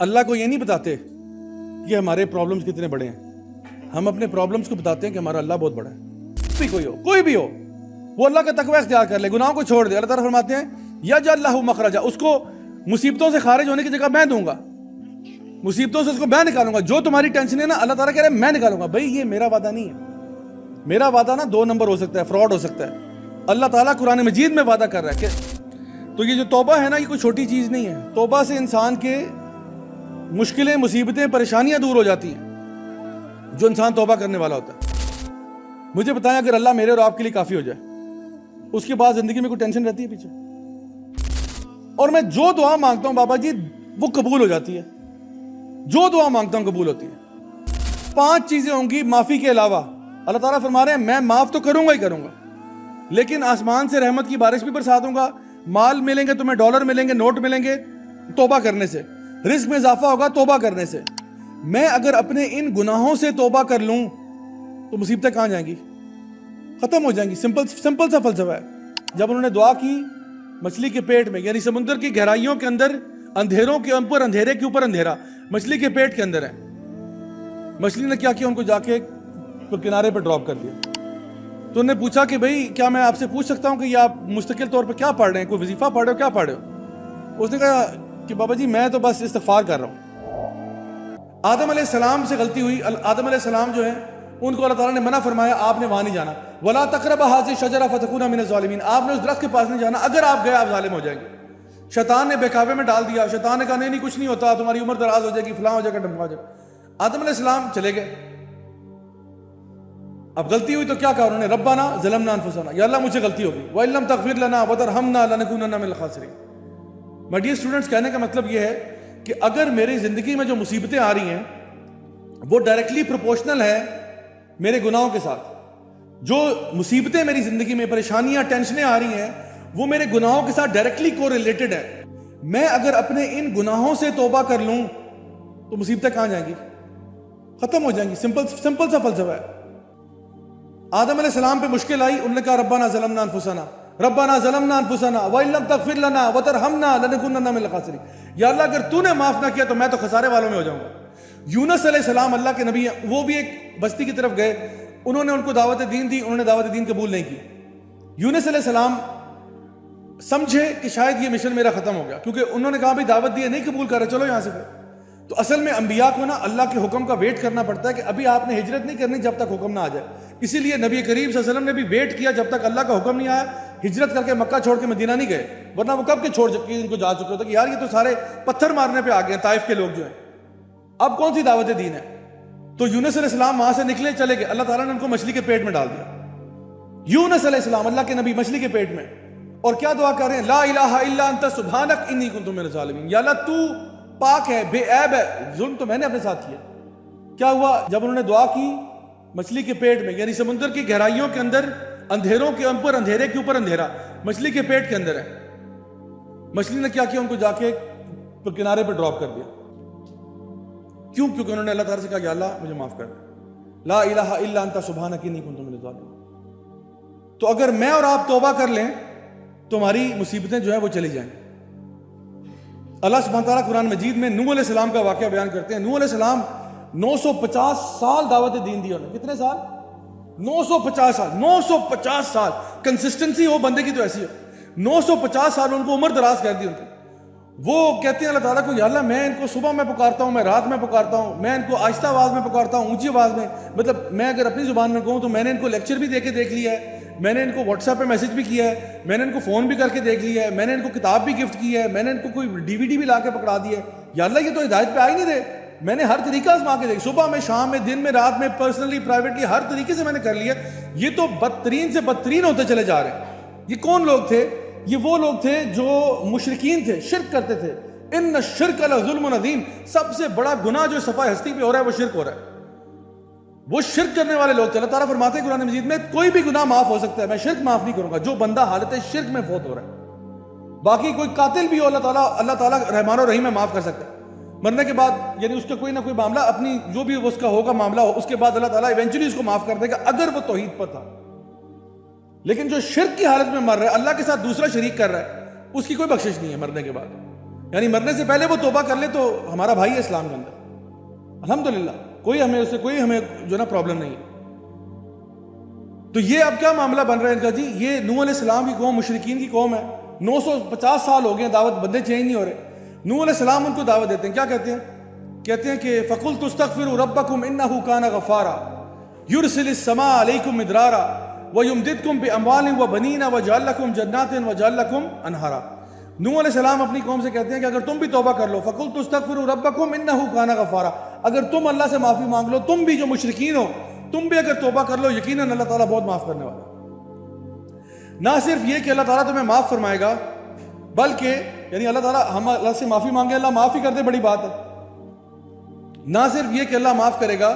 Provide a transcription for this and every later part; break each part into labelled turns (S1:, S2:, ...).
S1: اللہ کو یہ نہیں بتاتے کہ ہمارے پرابلمز کتنے بڑے ہیں، ہم اپنے پرابلمز کو بتاتے ہیں کہ ہمارا اللہ بہت بڑا ہے۔ کوئی بھی ہو وہ اللہ کا تقوی اختیار کر لے، گناہوں کو چھوڑ دے۔ اللہ تعالیٰ فرماتے ہیں یجعل لہ مخرجا، اس کو مصیبتوں سے خارج ہونے کی جگہ میں دوں گا، مصیبتوں سے اس کو میں نکالوں گا۔ جو تمہاری ٹینشن ہے نا، اللہ تعالیٰ کہہ رہے ہیں میں نکالوں گا۔ بھائی یہ میرا وعدہ نہیں ہے، میرا وعدہ نا 2 نمبر ہو سکتا ہے، فراڈ ہو سکتا ہے۔ اللہ تعالیٰ قرآن مجید میں وعدہ کر رہا ہے کہ تو یہ جو توبہ ہے نا، یہ کوئی چھوٹی چیز نہیں ہے۔ توبہ سے انسان کے مشکلیں، مصیبتیں، پریشانیاں دور ہو جاتی ہیں جو انسان توبہ کرنے والا ہوتا ہے۔ مجھے بتائیں اگر اللہ میرے اور آپ کے لیے کافی ہو جائے، اس کے بعد زندگی میں کوئی ٹینشن رہتی ہے پیچھے؟ اور میں جو دعا مانگتا ہوں بابا جی وہ قبول ہو جاتی ہے، جو دعا مانگتا ہوں قبول ہوتی ہے۔ 5 چیزیں ہوں گی معافی کے علاوہ۔ اللہ تعالیٰ فرما رہے ہیں میں معاف تو کروں گا ہی کروں گا، لیکن آسمان سے رحمت کی بارش بھی برسا دوں گا، مال ملیں گے تمہیں، ڈالر ملیں گے، نوٹ ملیں گے توبہ کرنے سے، رزق میں اضافہ ہوگا توبہ کرنے سے۔ میں اگر اپنے ان گناہوں سے توبہ کر لوں تو مصیبتیں کہاں جائیں گی؟ ختم ہو جائیں گی۔ سمپل سا فلسفہ ہے۔ جب انہوں نے دعا کی مچھلی کے پیٹ میں، یعنی سمندر کی گہرائیوں کے اندر، اندھیروں کے اوپر اندھیرے کے اوپر اندھیرا، مچھلی کے پیٹ کے اندر ہے، مچھلی نے کیا کیا؟ ان کو جا کے کنارے پہ ڈراپ کر دیا۔ تو انہوں نے پوچھا کہ بھائی کیا میں آپ سے پوچھ سکتا ہوں کہ یہ آپ مستقل طور پہ کیا پڑھ رہے ہیں، کوئی وظیفہ پڑھ رہے ہو، کیا پڑھ رہے ہو؟ اس نے کہا کہ بابا جی میں تو بس استغفار کر رہا ہوں۔ آدم علیہ السلام سے غلطی ہوئی۔ آدم علیہ السلام جو ہیں ان کو اللہ تعالیٰ نے منع فرمایا آپ نے وہاں نہیں جانا، وَلَا تَقْرَبَا هَٰذِهِ الشَّجَرَةَ فَتَكُونَا مِنَ الظَّالِمِينَ، آپ نے اس درخت کے پاس نہیں جانا، اگر آپ گئے آپ ظالم ہو جائیں گے۔ شیطان نے بہکاوے میں ڈال دیا، شیطان نے کہا نہیں کچھ نہیں ہوتا، تمہاری عمر دراز ہو جائے گی، فلاں ہو جائے گا، ڈمکا ہو جائے گا۔ آدم علیہ السلام چلے گئے۔ اب غلطی ہوئی تو کیا کہا انہوں نے؟ ربنا ظلمنا انفسنا، یا اللہ مجھے غلطی ہوگی، وَإِن لَمْ تَغْفِرْ لَنَا وَتَرْحَمْنَا لَنَكُونَنَّ مِنَ الْخَاسِرِينَ۔ مائی ڈیئر اسٹوڈنٹس، کہنے کا مطلب یہ ہے کہ اگر میری زندگی میں جو مصیبتیں آ رہی ہیں وہ ڈائریکٹلی پروپورشنل ہے میرے گناہوں کے ساتھ، جو مصیبتیں میری زندگی میں، پریشانیاں، ٹینشنیں آ رہی ہیں وہ میرے گناہوں کے ساتھ ڈائریکٹلی کو ریلیٹڈ ہے، میں اگر اپنے ان گناہوں سے توبہ کر لوں تو مصیبتیں کہاں جائیں گی؟ ختم ہو جائیں گی۔ سمپل سا فلسفہ ہے۔ آدم علیہ السلام پہ مشکل آئی، انہوں نے کہا ربنا ظلمنا انفسنا، ربنا ظلمنا انفسنا وَإِن لَمْ تَغْفِرْ لَنَا وَتَرْحَمْنَا لَنَكُونَنَّ مِنَ الْخَاسِرِينَ، یا اللہ اگر تو نے معاف نہ کیا تو میں تو خسارے والوں میں ہو جاؤں گا۔ یونس علیہ السلام اللہ کے نبی ہیں، وہ بھی ایک بستی کی طرف گئے، انہوں نے ان کو دعوت دین دی، انہوں نے دعوت دین قبول نہیں کی۔ یونس علیہ السلام سمجھے کہ شاید یہ مشن میرا ختم ہو گیا، کیونکہ انہوں نے کہا بھی دعوت دی ہے نہیں قبول کر رہے، چلو یہاں سے پھر۔ تو اصل میں انبیاء کو نا اللہ کے حکم کا ویٹ کرنا پڑتا ہے کہ ابھی آپ نے ہجرت نہیں کرنی جب تک حکم نہ آ جائے۔ اسی لیے نبی کریم صلی اللہ علیہ وسلم نے بھی ویٹ کیا جب تک اللہ کا حکم نہیں آیا، ہجرت کر کے مکہ چھوڑ کے مدینہ نہیں گئے، ورنہ وہ کب کے چھوڑ چکے، ان کو جا چکے ہوتے کہ یار یہ تو سارے پتھر مارنے پہ آ گئے ہیں طائف کے لوگ جو ہیں، اب کون سی دعوت دین ہے؟ تو یونس علیہ السلام وہاں سے نکلے، چلے گئے، اللہ تعالیٰ نے ان کو مچھلی کے پیٹ میں ڈال دیا۔ یونس علیہ السلام اللہ کے نبی مچھلی کے پیٹ میں، اور کیا دعا کر رہے ہیں؟ لا الہ الا انت سبحانک انی کنت من الظالمین، یا اللہ تو پاک ہے، بے عیب ہے، ظلم تو میں نے اپنے ساتھ کیا۔ کیا ہوا جب انہوں نے دعا کی مچھلی کے پیٹ میں، یعنی سمندر کی گہرائیوں کے اندر، اندھیروں کے اوپر اندھیرے کے اوپر اندھیرا، مچھلی کے پیٹ کے اندر ہے، مچھلی نے کیا کیا؟ ان کو جا کے کنارے پہ ڈراپ کر دیا۔ کیوں؟ کیونکہ انہوں نے اللہ تعالیٰ سے کہا یا اللہ مجھے معاف کر دے، لا الہ الا انت سبحانک انی کنت من الظالمین۔ تو اگر میں اور آپ توبہ کر لیں تو ہماری مصیبتیں جو ہیں وہ چلی جائیں۔ اللہ سبحانہ تعالیٰ قرآن مجید میں نوح علیہ السلام کا واقعہ بیان کرتے ہیں۔ نوح علیہ السلام 950 سال دعوت دین دی انہوں نے۔ کتنے سال؟ 950 سال۔ 950 سال کنسسٹنسی ہو بندے کی تو ایسی ہو۔ 950 سال ان کو عمر دراز کر دی ان کی۔ وہ کہتے ہیں اللہ تعالیٰ کو یا اللہ میں ان کو صبح میں پکارتا ہوں، میں رات میں پکارتا ہوں، میں ان کو آہستہ آواز میں پکارتا ہوں، اونچی آواز میں، مطلب میں اگر اپنی زبان میں کہوں تو میں نے ان کو لیکچر بھی دے کے دیکھ لیا ہے، میں نے ان کو واٹس ایپ پہ میسج بھی کیا ہے، میں نے ان کو فون بھی کر کے دیکھ لیا ہے، میں نے ان کو کتاب بھی گفٹ کی ہے، میں نے ان کو کوئی DVD بھی لا کے پکڑا دی ہے۔ یا اللہ یہ تو ہدایت پہ آ ہی نہیں رہے، میں نے ہر طریقہ آزما کے دیکھ، صبح میں، شام میں، دن میں، رات میں، پرسنلی، پرائیویٹلی، ہر طریقے سے میں نے کر لیا، یہ تو بدترین سے بدترین ہوتے چلے جا رہے ہیں۔ یہ کون لوگ تھے؟ یہ وہ لوگ تھے جو مشرکین تھے، شرک کرتے تھے۔ ان الشرک لظلم عظیم، سب سے بڑا گناہ جو صفحہ ہستی پہ ہو رہا ہے وہ شرک ہو رہا ہے۔ وہ شرک کرنے والے لوگ تھے۔ اللہ تعالیٰ فرماتے ہیں قرآن مجید میں کوئی بھی گناہ معاف ہو سکتا ہے، میں شرک معاف نہیں کروں گا جو بندہ حالت شرک میں فوت ہو رہا ہے۔ باقی کوئی قاتل بھی ہو اللہ تعالیٰ رحمان و رحیم ہے، معاف کر سکتا ہے مرنے کے بعد، یعنی اس کا کوئی نہ کوئی معاملہ اپنی جو بھی اس کا ہوگا معاملہ ہو، اس کے بعد اللہ تعالیٰ ایونچولی اس کو معاف کر دے گا اگر وہ توحید پر تھا۔ لیکن جو شرک کی حالت میں مر رہا ہے، اللہ کے ساتھ دوسرا شریک کر رہا ہے، اس کی کوئی بخشش نہیں ہے مرنے کے بعد۔ یعنی مرنے سے پہلے وہ توبہ کر لے تو ہمارا بھائی ہے اسلام کے اندر، الحمدللہ، کوئی ہمیں جو نا پرابلم نہیں ہے۔ تو یہ اب کیا معاملہ بن رہا ہے ان کا جی؟ یہ نوح علیہ السلام کی قوم مشرکین کی قوم ہے، 950 سال ہو گئے ہیں دعوت، بندے چینج نہیں ہو رہے۔ نوح علیہ السلام ان کو دعوت دیتے ہیں، کیا کہتے ہیں کہ فَقُلْتُ اسْتَغْفِرُوا رَبَّكُمْ إِنَّهُ كَانَ غَفَّارًا يُرْسِلِ السَّمَاءَ عَلَيْكُمْ مِدْرَارًا وَيُمْدِدْكُمْ بِأَمْوَالٍ وَبَنِينَ وَيَجْعَلْ لَكُمْ جَنَّاتٍ وَيَجْعَلْ لَكُمْ أَنْهَارًا۔ نوح علیہ السلام اپنی قوم سے کہتے ہیں کہ اگر تم بھی توبہ کر لو، فَقُلْتُ اسْتَغْفِرُوا رَبَّكُمْ إِنَّهُ كَانَ غَفَّارًا، اگر تم اللہ سے معافی مانگ لو، تم بھی جو مشرکین ہو، تم بھی اگر توبہ کر لو، یقیناً اللہ تعالیٰ بہت معاف کرنے والا ہے۔ نہ صرف یہ کہ اللہ تعالیٰ تمہیں معاف فرمائے گا، بلکہ یعنی اللہ تعالیٰ، ہم اللہ سے معافی مانگے اللہ معاف ہی کر دے، بڑی بات ہے۔ نہ صرف یہ کہ اللہ معاف کرے گا،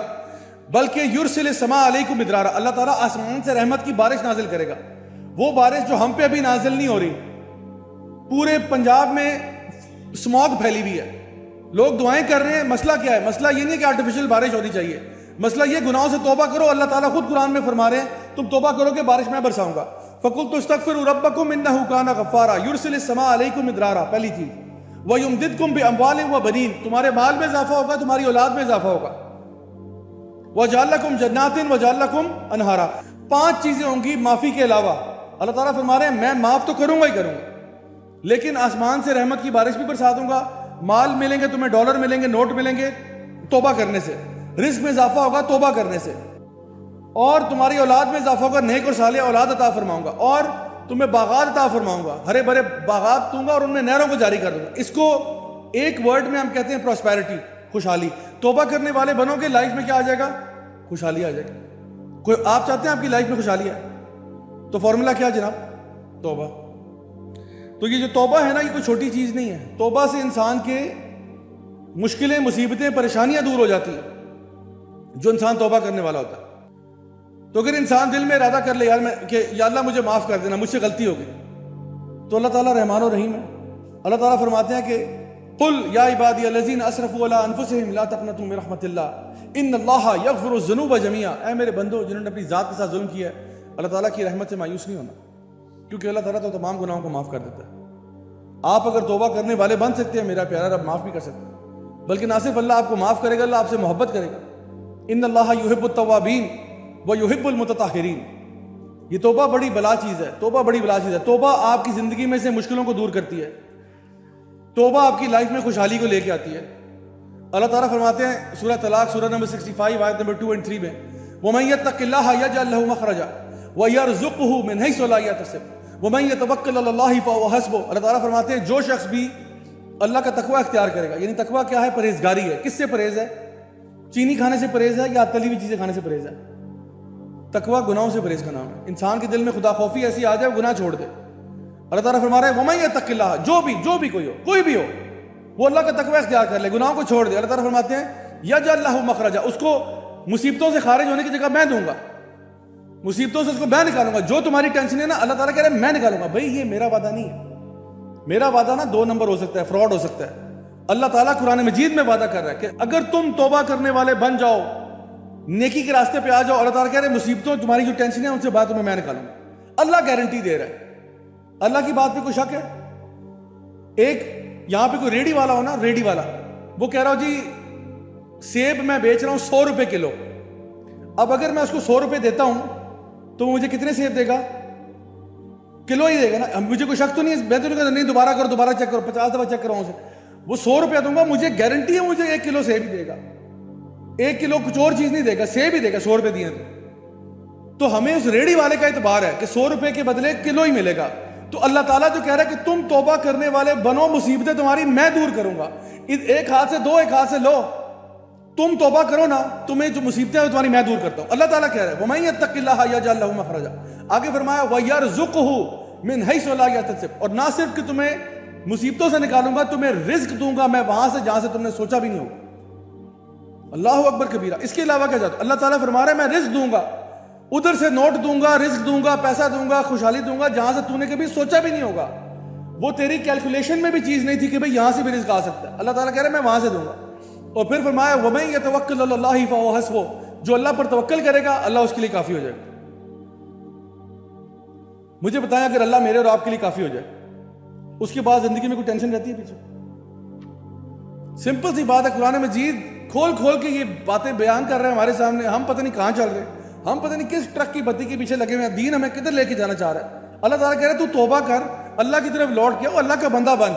S1: بلکہ یرسل السماء علیکم مدرارا، اللہ تعالیٰ آسمان سے رحمت کی بارش نازل کرے گا، وہ بارش جو ہم پہ ابھی نازل نہیں ہو رہی۔ پورے پنجاب میں اسموگ پھیلی ہوئی ہے، لوگ دعائیں کر رہے ہیں، مسئلہ کیا ہے؟ مسئلہ یہ نہیں کہ آرٹیفیشل بارش ہونی چاہیے، مسئلہ یہ گناہوں سے توبہ کرو، اللہ تعالیٰ خود قرآن میں فرما رہے ہیں تم توبہ کرو کہ بارش میں برساؤں گا۔ فَقُلْتُ اسْتَغْفِرُوا رَبَّكُمْ إِنَّهُ كَانَ غَفَّارًا يُرْسِلِ السَّمَاءَ عَلَيْكُمْ مِدْرَارًا، پہلی چیز۔ وَيُمْدِدْكُمْ بِأَمْوَالٍ وَبَنِينَ، تمہارے مال میں اضافہ ہوگا، تمہاری اولاد میں اضافہ ہوگا۔ وَجَعَلْ لَكُمْ جَنَّاتٍ وَجَعَلْ لَكُمْ أَنْهَارًا، 5 چیزیں ہوں گی معافی کے علاوہ۔ اللہ تعالیٰ فرما رہے ہیں میں معاف تو کروں گا ہی کروں گا، لیکن آسمان سے رحمت کی بارش بھی برسا دوں گا، مال ملیں گے تمہیں، ڈالر ملیں گے، نوٹ ملیں گے توبہ کرنے سے، رزق میں اضافہ ہوگا توبہ کرنے سے، اور تمہاری اولاد میں اضافہ ہوگا، نیک اور صالح اولاد عطا فرماؤں گا، اور تمہیں باغات عطا فرماؤں گا، ہرے بھرے باغات دوں گا اور ان میں نہروں کو جاری کر دوں گا۔ اس کو ایک ورڈ میں ہم کہتے ہیں پراسپیرٹی، خوشحالی۔ توبہ کرنے والے بنو گے، لائف میں کیا آ جائے گا؟ خوشحالی آ جائے گی۔ کوئی آپ چاہتے ہیں آپ کی لائف میں خوشحالی ہے تو فارمولا کیا جناب؟ توبہ۔ تو یہ جو توبہ ہے نا، یہ کوئی چھوٹی چیز نہیں ہے۔ توبہ سے انسان کے مشکلیں، مصیبتیں، پریشانیاں دور ہو جاتی ہیں جو انسان توبہ کرنے والا ہوتا ہے۔ تو اگر انسان دل میں ارادہ کر لے کہ یا اللہ مجھے معاف کر دینا، مجھ سے غلطی ہوگی، تو اللہ تعالیٰ رحمان و رحیم ہے۔ اللہ تعالیٰ فرماتے ہیں کہ قل یا عبادی الذین اسرفوا علی انفسہم لا تقنطوا من رحمت اللہ ان اللہ یغفر الذنوب جميعا، اے میرے بندو جنہوں نے اپنی ذات کے ساتھ ظلم کیا ہے، اللہ تعالیٰ کی رحمت سے مایوس نہیں ہونا، کیونکہ اللہ تعالیٰ تو تمام گناہوں کو معاف کر دیتا ہے۔ آپ اگر توبہ کرنے والے بن سکتے ہیں، میرا پیارا رب معاف بھی کر سکتے ہیں، بلکہ نہ صرف اللہ آپ کو معاف کرے گا، اللہ آپ سے محبت کرے گا۔ ان اللہ یحب التوابین ویحب المتطہرین۔ یہ توبہ بڑی بلا چیز ہے، توبہ بڑی بلا چیز ہے۔ توبہ آپ کی زندگی میں سے مشکلوں کو دور کرتی ہے، توبہ آپ کی لائف میں خوشحالی کو لے کے آتی ہے۔ اللہ تعالیٰ فرماتے ہیں سورہ طلاق، سورہ نمبر 65 آیت نمبر 2 اور 3 میں، وَمَن يَتَّقِ اللَّهَ يَجْعَل لَّهُ مَخْرَجًا وَيَرْزُقْهُ مِنْ حَيْثُ لَا يَحْتَسِبُ وَمَن يَتَوَكَّلْ عَلَى اللَّهِ فَهُوَ حَسْبُهُ۔ اللہ تعالیٰ فرماتے ہیں جو شخص بھی اللہ کا تقوی اختیار کرے گا، یعنی تقوی کیا ہے؟ پرہیزگاری ہے۔ کس سے پرہیز ہے؟ چینی کھانے سے پرہیز ہے یا تلی ہوئی چیزیں کھانے سے پرہیز ہے؟ تقوی گناہوں سے پرہیز کا نام ہے۔ انسان کے دل میں خدا خوفی ایسی آ جائے وہ گناہ چھوڑ دے۔ اللہ تعالیٰ فرما رہے ہیں وَمَن يَتَّقِ اللَّهَ، جو بھی کوئی ہو، کوئی بھی ہو، وہ اللہ کا تقوی اختیار کر لے، گناہوں کو چھوڑ دے۔ اللہ تعالیٰ فرماتے ہیں یجعل لہ مخرجا، اس کو مصیبتوں سے خارج ہونے کی جگہ میں دوں گا، مصیبتوں سے اس کو میں نکالوں گا۔ جو تمہاری ٹینشن ہے نا، اللہ تعالیٰ کہہ رہے ہیں میں نکالوں گا۔ بھائی یہ میرا وعدہ نہیں ہے، میرا وعدہ نا 2 نمبر ہو سکتا ہے، فراڈ ہو سکتا ہے۔ اللہ تعالیٰ قرآن مجید میں وعدہ کر رہا ہے کہ اگر تم توبہ کرنے والے بن جاؤ، نیکی کے راستے پہ آ جاؤ، اللہ تعالیٰ کہہ رہے ہیں مصیبتوں، تمہاری جو ٹینشن ہے ان سے بات تمہیں میں نکالوں گا۔ اللہ گارنٹی دے رہا ہے، اللہ کی بات پہ کوئی شک ہے؟ ایک یہاں پہ کوئی ریڈی والا ہو نا، ریڈی والا، وہ کہہ رہا ہو جی سیب میں بیچ رہا ہوں 100 روپے کلو، اب اگر میں اس کو 100 روپے دیتا ہوں تو مجھے کتنے سیب دے گا؟ کلو ہی دے گا نا۔ مجھے کوئی شک تو نہیں ہے، میں تو نہیں کہتا نہیں دوبارہ کرو، دوبارہ چیک کرو، 50 دفعہ چیک کرواؤں سے، وہ 100 روپیہ دوں گا، مجھے گارنٹی ہے مجھے 1 کلو سیب ہی دے گا، 1 کلو کچھ اور چیز نہیں دے گا، سیب ہی دے گا 100 روپے دیے تو ہمیں اس ریڈی والے کا اعتبار ہے کہ 100 روپے کے بدلے کلو ہی ملے گا۔ تو اللہ تعالیٰ جو کہہ رہا ہے کہ تم توبہ کرنے والے بنو، مصیبتیں تمہاری میں دور کروں گا۔ ایک ہاتھ سے دو، ایک ہاتھ سے لو، تم توبہ کرو نا، تمہیں جو مصیبتیں ہیں تمہاری میں دور کرتا ہوں۔ اللہ تعالیٰ کہہ رہا ہے وَمَن يَتَّقِ اللَّهَ يَجْعَل لَّهُ مَخْرَجًا، آگے فرمایا وَيَرْزُقْهُ مِنْ حَيْثُ لَا يَحْتَسِبُ، اور نہ صرف کہ تمہیں مصیبتوں سے نکالوں گا، تمہیں رزق دوں گا میں وہاں سے جہاں سے تم نے سوچا بھی نہیں ہوگا۔ اللہ اکبر کبیرہ۔ اس کے علاوہ کیا چاہتا اللہ تعالیٰ فرما رہا ہے میں رزق دوں گا، ادھر سے نوٹ دوں گا، رزق دوں گا، پیسہ دوں گا، خوشحالی دوں گا جہاں سے تو نے کبھی سوچا بھی نہیں ہوگا، وہ تیری کیلکولیشن میں بھی چیز نہیں تھی کہ بھئی یہاں سے بھی رزق آ سکتا ہے۔ اللہ تعالیٰ کہہ رہا ہے میں وہاں سے دوں گا۔ اور پھر فرمایا وَمَن يَتَوَكَّلْ عَلَى اللَّهِ فَهُوَ حَسْبُهُ، جو اللہ پر توکل کرے گا اللہ اس کے لیے کافی ہو جائے گا۔ مجھے بتائیں اگر اللہ میرے اور آپ کے لیے کافی ہو جائے، اس کے بعد زندگی میں کوئی ٹینشن رہتی ہے پیچھے؟ سمپل سی بات ہے, قرآن مجید کھول کھول کے یہ باتیں بیان کر رہے ہیں ہمارے سامنے. ہم پتہ نہیں کہاں چل رہے ہیں, ہم پتہ نہیں کس ٹرک کی بتی کے پیچھے لگے ہوئے ہیں. دین ہمیں کدھر لے کے جانا چاہ رہا ہے. اللہ تعالیٰ کہہ رہا ہے تو توبہ کر, اللہ کی طرف لوٹ کے, اور اللہ کا بندہ بن,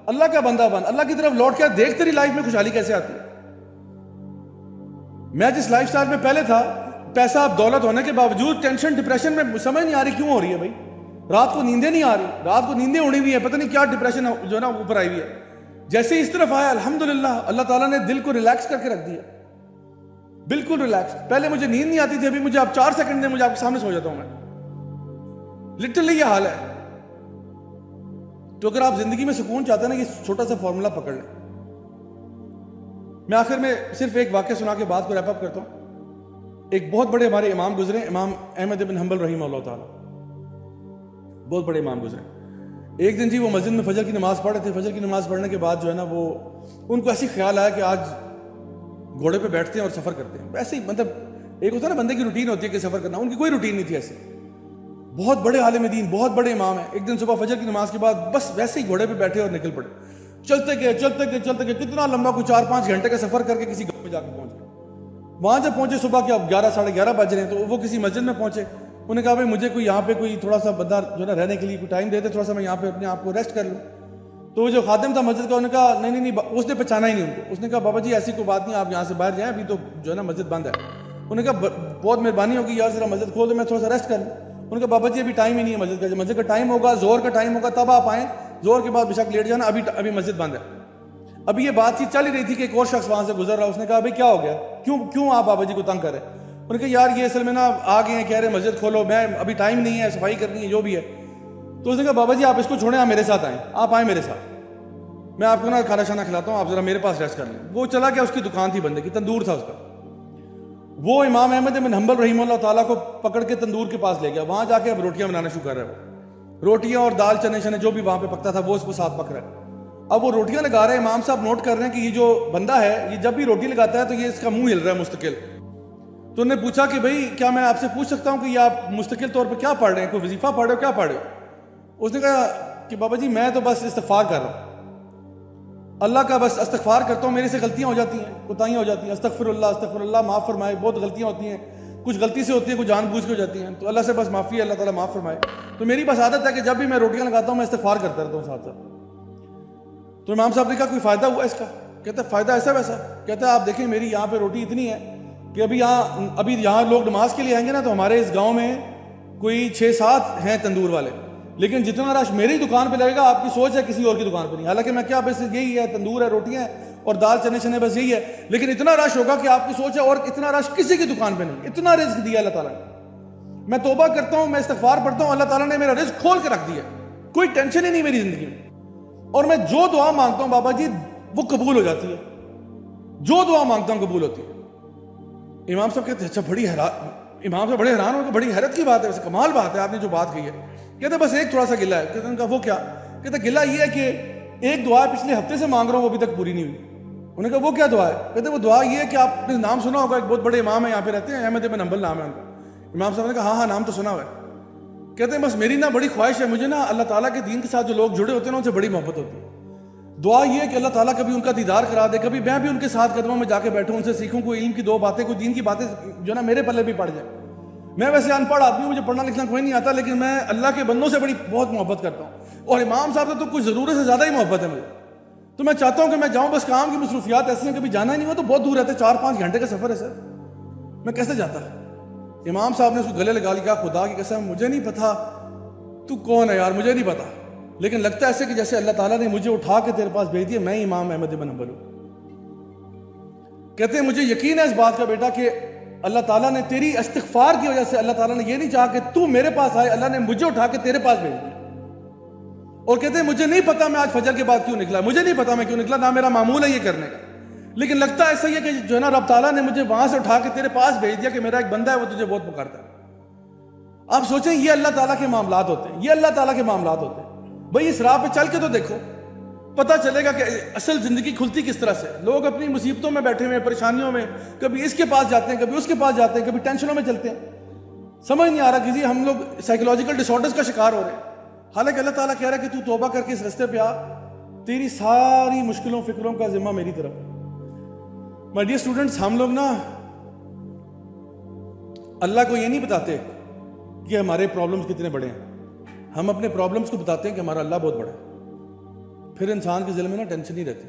S1: اللہ کا بندہ بن, اللہ کی طرف لوٹ کے دیکھ تیری لائف میں خوشحالی کیسے آتی ہے. میں جس لائف سٹائل میں پہلے تھا, پیسہ دولت ہونے کے باوجود ٹینشن ڈپریشن میں سمجھ نہیں آ رہی کیوں ہو رہی ہے بھائی. رات کو نیندیں نہیں آ رہی, رات کو نیندیں اڑی ہوئی ہیں, پتہ نہیں کیا ڈپریشن جو ہے نا اوپر آئی ہوئی ہے. جیسے اس طرف آیا الحمدللہ اللہ تعالیٰ نے دل کو ریلیکس کر کے رکھ دیا, بالکل ریلیکس. پہلے مجھے نیند نہیں آتی تھی, ابھی مجھے آپ 4 سیکنڈ دیں مجھے آپ کے سامنے سو جاتا ہوں میں. لٹرلی یہ حال ہے. تو اگر آپ زندگی میں سکون چاہتے ہیں نا, یہ چھوٹا سا فارمولا پکڑ لیں. میں آخر میں صرف ایک واقعہ سنا کے بات کو ریپ اپ کرتا ہوں. ایک بہت بڑے ہمارے امام گزرے, امام احمد بن حنبل رحمہ اللہ تعالیٰ, بہت بڑے امام گزرے. ایک دن جی وہ مسجد میں فجر کی نماز پڑھ رہے تھے. فجر کی نماز پڑھنے کے بعد جو ہے نا وہ ان کو ایسی خیال آیا کہ آج گھوڑے پہ بیٹھتے ہیں اور سفر کرتے ہیں. ایسے ہی مطلب ایک ہوتا ہے نا بندے کی روٹین ہوتی ہے کہ سفر کرنا, ان کی کوئی روٹین نہیں تھی ایسے. بہت بڑے عالم دین, بہت بڑے امام ہیں. ایک دن صبح فجر کی نماز کے بعد بس ویسے ہی گھوڑے پہ بیٹھے اور نکل پڑے. چلتے گئے چلتے گئے چلتے گئے, کتنا لمبا, کوئی 4-5 گھنٹے کا سفر کر کے کسی گاؤں میں جا کے پہنچ گئے. وہاں جب پہنچے صبح کے اب 11-11:30 بج رہے ہیں, تو وہ کسی مسجد میں پہنچے. انہوں نے کہا بھائی مجھے کوئی یہاں پہ کوئی تھوڑا سا بندہ جو ہے نا رہنے کے لیے کوئی ٹائم دے دے, تھوڑا سا میں یہاں پہ اپنے آپ کو ریسٹ کر لوں. تو وہ جو خادم تھا مسجد کا, انہوں نے کہا نہیں, اس نے پہچانا ہی نہیں ان کو. اس نے کہا بابا جی ایسی کوئی بات نہیں, آپ یہاں سے باہر جائیں, ابھی تو جو ہے نا مسجد بند ہے. انہوں نے کہا بہت مہربانی ہوگی یار, ذرا مسجد کھول دو, میں تھوڑا سا ریسٹ کر لوں. انہوں نے کہا بابا جی ابھی ٹائم ہی نہیں ہے مسجد کا, جب مسجد کا ٹائم ہوگا, زور کا ٹائم ہوگا تب آپ آئیں, زور کے بعد بے شک لیٹ جانا, ابھی مسجد بند ہے. ابھی یہ بات چیت چل ہی رہی تھی کہ ایک اور شخص وہاں سے گزر رہا. اس نے کہا بھائی کیا ہو گیا, کیوں آپ بابا جی کو تنگ کریں. انہوں نے کہا یار یہ اصل میں نا آ گئے ہیں, کہہ رہے مسجد کھولو, میں ابھی ٹائم نہیں ہے, صفائی کرنی ہے, جو بھی ہے. تو اس نے کہا بابا جی آپ اس کو چھوڑیں, آپ میرے ساتھ آئیں, آپ آئیں میرے ساتھ, میں آپ کو نا کھانا شانا کھلاتا ہوں, آپ ذرا میرے پاس ریسٹ کر لیں. وہ چلا گیا, اس کی دکان تھی بندے کی, تندور تھا اس کا. وہ امام احمد بن حنبل رحمہ اللہ تعالیٰ کو پکڑ کے تندور کے پاس لے گیا. وہاں جا کے اب روٹیاں بنانا شروع کر رہا ہے. وہ روٹیاں اور دال چنے جو بھی وہاں پہ پکتا تھا وہ اس کو ساتھ پک رہا ہے. اب وہ روٹیاں لگا رہے ہیں. امام صاحب نوٹ کر رہے ہیں کہ یہ جو بندہ ہے یہ جب بھی روٹی لگاتا ہے تو یہ اس کا منہ ہل رہا ہے مستقل. تو انہوں نے پوچھا کہ بھائی کیا میں آپ سے پوچھ سکتا ہوں کہ یہ آپ مستقل طور پہ کیا پڑھ رہے ہیں, کوئی وظیفہ پڑھ رہے ہو, کیا پڑھ رہے ہو. اس نے کہا کہ بابا جی میں تو بس استغفار کر رہا ہوں, اللہ کا بس استغفار کرتا ہوں, میرے سے غلطیاں ہو جاتی ہیں, کوتاہیاں ہو جاتی ہیں, استغفر اللہ معاف فرمائے. بہت غلطیاں ہوتی ہیں, کچھ غلطی سے ہوتی ہیں, کچھ جان بوجھ کے ہو جاتی ہیں, تو اللہ سے بس معافی ہے, اللہ تعالیٰ معاف فرمائے. تو میری بس عادت ہے کہ جب بھی میں روٹیاں لگاتا ہوں میں استغفار کرتا رہتا ہوں ساتھ ساتھ. تو امام صاحب نے کہا کوئی فائدہ ہوا اس کا؟ کہتا ہے فائدہ ایسا ویسا. کہتا ہے آپ دیکھیں میری یہاں پہ روٹی اتنی ہے کہ ابھی یہاں لوگ نماز کے لیے آئیں گے نا تو ہمارے اس گاؤں میں کوئی 6-7 ہیں تندور والے, لیکن جتنا رش میری دکان پہ لگے گا آپ کی سوچ ہے کسی اور کی دکان پہ نہیں. حالانکہ میں کیا بس یہی ہے, تندور ہے, روٹیاں ہیں اور دال چنے بس یہی ہے, لیکن اتنا رش ہوگا کہ آپ کی سوچ ہے اور اتنا رش کسی کی دکان پہ نہیں. اتنا رزق دیا اللہ تعالیٰ نے. میں توبہ کرتا ہوں, میں استغفار پڑھتا ہوں, اللہ تعالیٰ نے میرا رزق کھول کے رکھ دیا, کوئی ٹینشن ہی نہیں میری زندگی میں. اور میں جو دعا مانگتا ہوں بابا جی وہ قبول ہو جاتی ہے, جو دعا مانگتا ہوں قبول ہوتی ہے. امام صاحب کہتے ہیں اچھا امام صاحب بڑے حیران ہو کہ بڑی حیرت کی بات ہے, ویسے کمال بات ہے آپ نے جو بات کہی ہے. کہتے بس ایک تھوڑا سا گلہ ہے. کہتے ہیں کہا وہ کیا؟ کہتے گلہ یہ ہے کہ ایک دعا پچھلے ہفتے سے مانگ رہا ہوں وہ ابھی تک پوری نہیں ہوئی. انہوں نے کہا وہ کیا دعا ہے؟ کہتے وہ دعا یہ ہے کہ آپ نے نام سنا ہوگا, ایک بہت بڑے امام ہیں یہاں پہ رہتے ہیں, احمد بن حنبل نام ہے ان کا. امام صاحب نے کہا ہاں نام تو سنا ہوا ہے. کہتے ہیں بس میری نا بڑی خواہش ہے, مجھے نا اللہ تعالیٰ کے دین کے ساتھ جو لوگ جڑے ہوتے ہیں نا ان سے بڑی محبت ہوتی ہے. دعا یہ ہے کہ اللہ تعالیٰ کبھی ان کا دیدار کرا دے, کبھی میں بھی ان کے ساتھ قدموں میں جا کے بیٹھوں, ان سے سیکھوں, کوئی علم کی 2 باتیں, کوئی دین کی باتیں جو نا میرے پلے بھی پڑ جائیں. میں ویسے ان پڑھ آدمی ہوں, مجھے پڑھنا لکھنا کوئی نہیں آتا, لیکن میں اللہ کے بندوں سے بہت محبت کرتا ہوں. اور امام صاحب سے تو کچھ ضرورت سے زیادہ ہی محبت ہے مجھے. تو میں چاہتا ہوں کہ میں جاؤں, بس کام کی مصروفیات ایسی ہیں, کبھی جانا ہی نہیں ہوا تو بہت دور رہتے, 4-5 گھنٹے کا سفر ہے سر, میں کیسے جاتا. امام صاحب نے اس کو گلے لگا لیا, خدا کی قسم مجھے نہیں پتا تو کون ہے یار, مجھے نہیں پتا, لیکن لگتا ہے ایسے کہ جیسے اللہ تعالیٰ نے مجھے اٹھا کے تیرے پاس بھیج دیا, میں امام احمد بن حنبل ہوں. کہتے ہیں مجھے یقین ہے اس بات کا بیٹا کہ اللہ تعالیٰ نے تیری استغفار کی وجہ سے اللہ تعالیٰ نے یہ نہیں چاہا کہ تو میرے پاس آئے, اللہ نے مجھے اٹھا کے تیرے پاس بھیج دیا. اور کہتے ہیں مجھے نہیں پتا میں آج فجر کے بعد کیوں نکلا, مجھے نہیں پتا میں کیوں نکلا, نہ میرا معمول ہے یہ کرنے کا, لیکن لگتا ایسا ہی ہے کہ جو ہے نا رب تعالیٰ نے مجھے وہاں سے اٹھا کے تیرے پاس بھیج دیا کہ میرا ایک بندہ ہے وہ تجھے بہت پکارتا ہے. آپ سوچیں یہ اللہ تعالیٰ کے معاملات ہوتے ہیں, یہ اللہ تعالیٰ کے معاملات ہوتے ہیں. بھائی اس راہ پہ چل کے تو دیکھو, پتہ چلے گا کہ اصل زندگی کھلتی کس طرح سے. لوگ اپنی مصیبتوں میں بیٹھے ہوئے, پریشانیوں میں, کبھی اس کے پاس جاتے ہیں, کبھی اس کے پاس جاتے ہیں, کبھی ٹینشنوں میں چلتے ہیں, سمجھ نہیں آ رہا کسی ہم لوگ سائیکولوجیکل ڈس آرڈرز کا شکار ہو رہے ہیں. حالانکہ اللہ تعالیٰ کہہ رہا ہے کہ تو توبہ کر کے اس رستے پہ آ, تیری ساری مشکلوں فکروں کا ذمہ میری طرف. مائی ڈیئر اسٹوڈنٹس, ہم لوگ نا اللہ کو یہ نہیں بتاتے کہ ہمارے پرابلمس کتنے بڑے ہیں, ہم اپنے پرابلمس کو بتاتے ہیں کہ ہمارا اللہ بہت بڑا ہے. پھر انسان کے دل میں نا ٹینشن نہیں رہتی.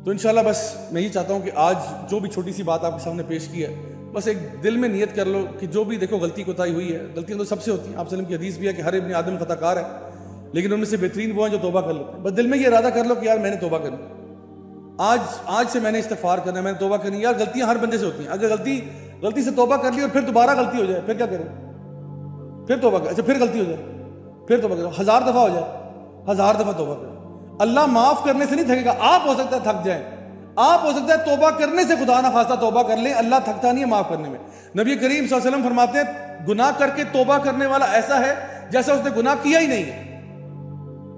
S1: تو انشاءاللہ بس میں یہ چاہتا ہوں کہ آج جو بھی چھوٹی سی بات آپ کے سامنے پیش کی ہے, بس ایک دل میں نیت کر لو کہ جو بھی دیکھو غلطی کوتاہی ہوئی ہے, غلطیاں تو سب سے ہوتی ہیں, آپ وسلم کی حدیث بھی ہے کہ ہر ابن آدم خطا کار ہے, لیکن ان میں سے بہترین وہ ہیں جو توبہ کر لیتے ہیں. بس دل میں یہ ارادہ کر لو کہ یار میں نے توبہ کرنی, آج سے میں نے استغفار کرنا ہے, میں نے توبہ کرنی. یار غلطیاں ہر بندے سے ہوتی ہیں, اگر غلطی سے توبہ کر لی اور پھر دوبارہ غلطی ہو جائے پھر کیا کریں؟ پھر توبہ کریں. اچھا پھر غلطی ہو جائے پھر توبہ کریں, 1000 دفعہ ہو جائے 1000 دفعہ توبہ کریں. اللہ معاف کرنے سے نہیں تھکے گا. آپ ہو سکتا ہے تھک جائیں, آپ ہو سکتا ہے توبہ کرنے سے خدا نہ خواستہ توبہ کر لیں, اللہ تھکتا نہیں ہے معاف کرنے میں. نبی کریم صلی اللہ علیہ وسلم فرماتے ہیں گناہ کر کے توبہ کرنے والا ایسا ہے جیسا اس نے گناہ کیا ہی نہیں ہے.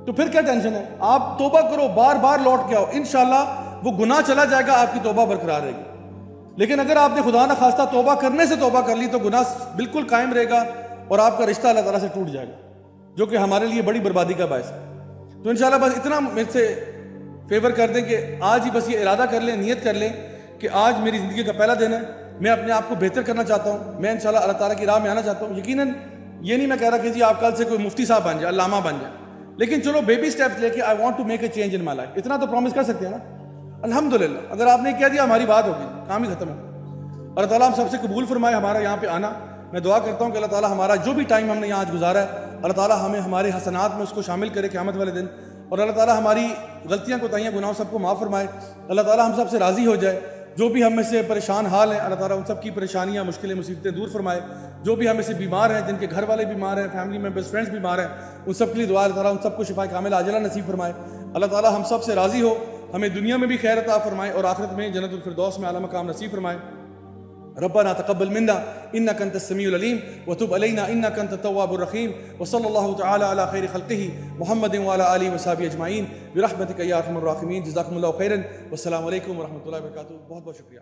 S1: تو پھر کیا ٹینشن ہے؟ آپ توبہ کرو, بار بار لوٹ کے آؤ, انشاءاللہ وہ گناہ چلا جائے گا, آپ کی توبہ برقرار رہے گی. لیکن اگر آپ نے خدا نہ خواستہ توبہ کرنے سے توبہ کر لی تو گناہ بالکل قائم رہے گا اور آپ کا رشتہ اللہ تعالیٰ سے ٹوٹ جائے گا, جو کہ ہمارے لیے بڑی بربادی کا باعث ہے. تو انشاءاللہ بس اتنا میرے سے فیور کر دیں کہ آج ہی بس یہ ارادہ کر لیں, نیت کر لیں کہ آج میری زندگی کا پہلا دن ہے, میں اپنے آپ کو بہتر کرنا چاہتا ہوں, میں انشاءاللہ اللہ تعالیٰ کی راہ میں آنا چاہتا ہوں. یقیناً یہ نہیں میں کہہ رہا کہ جی آپ کل سے کوئی مفتی صاحب بن جائے, علامہ بن جائے, لیکن چلو بیبی سٹیپس لے کے I want to make a change in my life, اتنا تو پرومس کر سکتے ہیں نا. الحمدللہ اگر آپ نے کہہ دیا ہماری بات ہوگی, کام ہی ختم ہے. اللہ تعالیٰ ہم سب سے قبول فرمائے ہمارا یہاں پہ آنا. میں دعا کرتا ہوں کہ اللہ تعالیٰ ہمارا جو بھی ٹائم ہم نے یہاں آج گزارا ہے, اللہ تعالیٰ ہمیں ہمارے حسنات میں اس کو شامل کرے قیامت والے دن, اور اللہ تعالیٰ ہماری غلطیاں کوتاہیاں گناہوں سب کو معاف فرمائے. اللہ تعالیٰ ہم سب سے راضی ہو جائے. جو بھی ہم میں سے پریشان حال ہیں, اللہ تعالیٰ ان سب کی پریشانیاں مشکلیں مصیبتیں دور فرمائے. جو بھی ہم میں سے بیمار ہیں, جن کے گھر والے بیمار ہیں, فیملی ممبرس فرینڈس بیمار ہیں, ان سب کے لیے دعا اللہ تعالیٰ ان سب کو شفا کامل عاجلہ نصیب فرمائے. اللہ تعالیٰ ہم سب سے راضی ہو, ہمیں دنیا میں بھی خیر عطا فرمائے اور آخرت میں جنت الفردوس میں اعلیٰ مقام نصیب فرمائے. ربنا تقبل منا انك انت السميع العليم وتب علينا انك انت التواب الرحيم وصلى الله تعالى على خير خلقه محمد وعلى اله وصحبه اجمعين برحمتك يا ارحم الراحمين. جزاكم الله خيرا والسلام عليكم ورحمة الله وبركاته. بہت بہت شکریہ.